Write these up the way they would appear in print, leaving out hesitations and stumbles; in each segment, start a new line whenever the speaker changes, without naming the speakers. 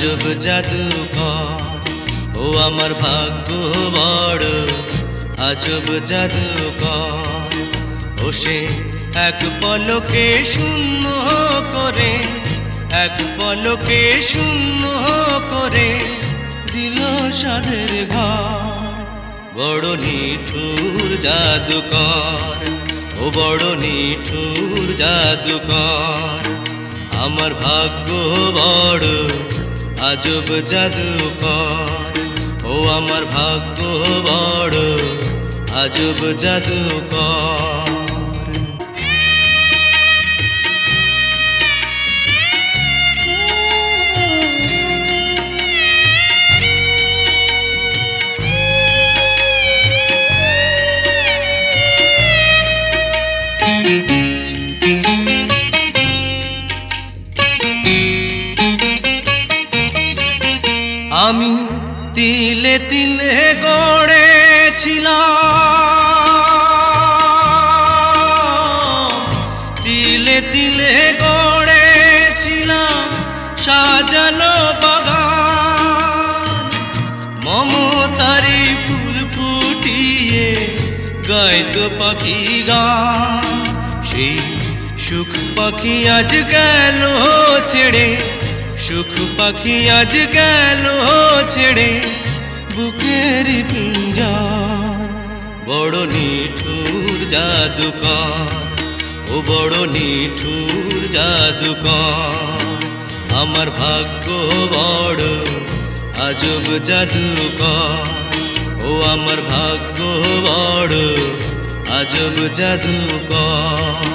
আজব জাদুকর ও আমার ভাগ্য বড় আজব জাদুকর ও সে এক পলকে শূন্য করে এক পলকে শূন্য করে দিল সাধের ঘর বড় নিঠুর জাদুকর ও বড় নিঠুর জাদুকর আমার ভাগ্য বড় আজব জাদুকর ও আমার ভাগ্য বড় আজব জাদুকর আমি তিলে তিলে গড়েছিলাম তিলে তিলে গড়েছিলাম সাজানো বাগান মমতারি ফুল ফুটিয়ে গাইতো পাখি গান সেই সুখ পাখি আজ গেল ছেড়ে সুখ পাখি আজ গেল ছেড়ে বুকের পিঞ্জর বড় নিঠুর জাদুকর ও বড় নিঠুর জাদুকর আমার ভাগ্য বড় আজব জাদুকর ও আমার ভাগ্য বড় আজব জাদুকর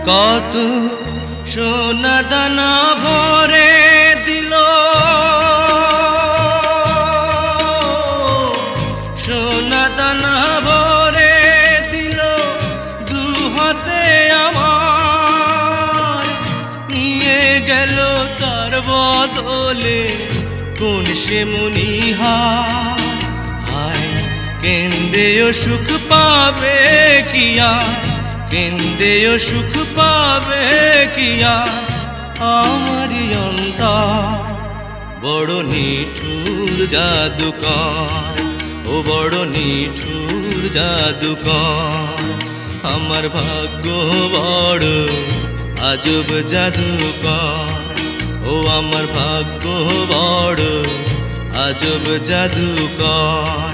কত সোনা দানা ভরে দিল সোনা দানা ভরে দিল দু হাতে আমার নিয়ে গেল তার বদলে কোন সে মনিহার হায় কেন্দেও সুখ পাবে কিয়া কেন্দেও সুখ পাবে কিয়া আমার অন্তর বড় নিঠুর জাদুকর ও বড় নিঠুর জাদুকর আমার ভাগ্য বড় আজব জাদুকর ও আমার ভাগ্য বড় আজব জাদুকর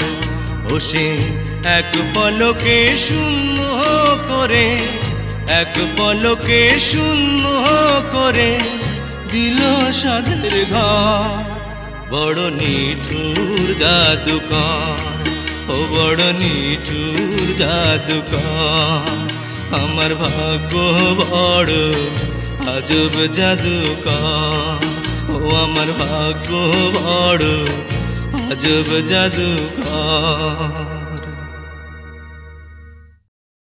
ও সে এক পলকে শূন্য করে এক পলকে শূন্য করে দিল সাধের ঘর বড় নিঠুর জাদুকর ও বড় নিঠুর জাদুকর আমার ভাগ্য বড় আজব জাদুকর ও আমার ভাগ্য বড় আজব জাদুকর।